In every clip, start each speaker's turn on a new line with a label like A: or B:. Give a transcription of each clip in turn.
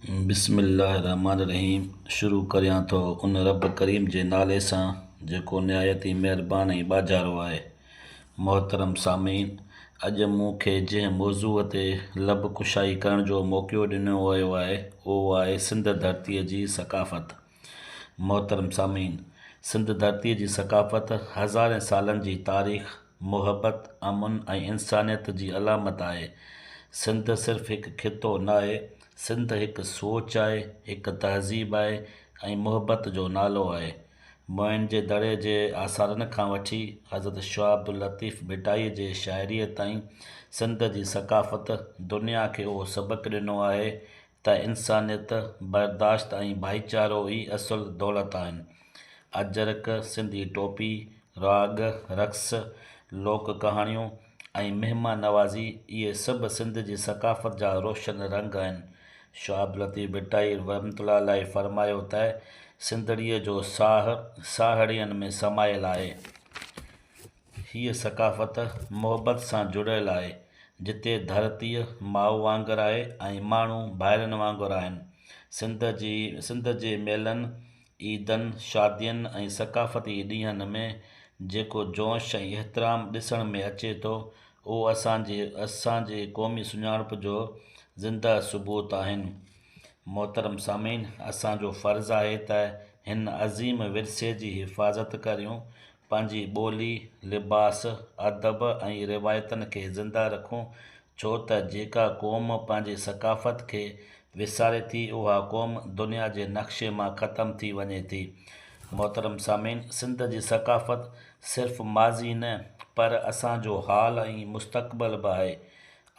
A: बिस्मिल्लाहिर्रहमानिर्रहीम। शुरू करियां थो उन रब करीम जे नाले सां जेको निहायती महिरबान ऐं ॿाझारो आहे। मोहतरम सामीन, अॼु मूंखे जंहिं मौज़ूअ ते लब कुशाई करण जो मौक़ो ॾिनो वियो आहे उहो आहे सिंध धरतीअ जी सक़ाफ़त। मोहतरम सामीन, सिंध धरतीअ जी सक़ाफ़त हज़ारे सालनि जी तारीख़, मुहबत, अमुन ऐं इंसानियत जी अलामत आहे। सिंध सिर्फ़ु हिकु खितो न आहे, सिंध हिकु सोच आहे, हिकु तहज़ीब आहे ऐं मुहबत जो नालो आहे। मोइन जे दड़े जे आसारनि खां वठी हज़रत शाह अब्दुल लतीफ़ भिटाईअ जे शाइरीअ ताईं सिंध जी सक़ाफ़त दुनिया खे उहो सबक़ु ॾिनो आहे त इंसानियत, बर्दाश्त ऐं भाईचारो ई असुलु दौलत आहिनि। अजरक, सिंधी टोपी, राग, रक़्स, लोक कहाणियूं ऐं महिमान नवाज़ी, इहे सभु सिंध जी सक़ाफ़त जा रोशन रंग आहिनि। शाह अब्दुल लतीफ़ भिटाई रहमतुल्लाह अलैहि फ़रमायो त सिंधड़ीअ जो साहु साहड़ियनि में समायल आहे। हीअ सक़ाफ़त मुहबत सां जुड़ियल आहे, जिते धरतीअ माउ वांगुरु आहे ऐं माण्हू भाइरनि वांगुरु आहिनि। सिंध जे मेलनि, ईदनि, शादियुनि ऐं सक़ाफ़ती ॾींहंनि में जेको जोश ऐं एहतराम ॾिसण में अचे थो, उहो असांजे क़ौमी सुञाणप जो ज़िंदा सबूत आहिनि। मोहतरम सामीन, असांजो फ़र्ज़ु आहे त हिन अज़ीम विरसे जी हिफ़ाज़त करियूं, पंहिंजी ॿोली, लिबास, अदब ऐं रिवायतनि खे ज़िंदा रखूं, छो त जेका क़ौम पंहिंजी सक़ाफ़त खे विसारे थी उहा क़ौम दुनिया जे नक्शे मां ख़तमु थी वञे थी। मोहतरम सामीन, सिंध जी सक़ाफ़त सिर्फ़ु माज़ी न पर असांजो हाल ऐं मुस्तक़बिल बि आहे।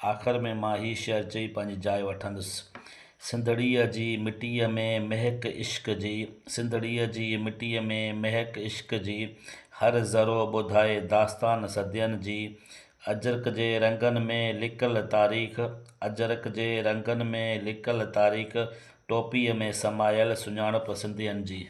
A: आख़िर में मां हीअ शेयर चई पंहिंजी जाइ वठंदुसि। सिंधड़ीअ जी मिटीअ में महक इश्क़ जी, सिंधड़ीअ जी मिटीअ में महक इश्क़ जी, हर ज़रो ॿुधाए दास्तान सदियनि जी। अजरक जे रंगनि में लिकल तारीख़, अजरक जे रंगनि में लिकल तारीख़, टोपीअ में समायल सुञाणप सिंधियनि जी।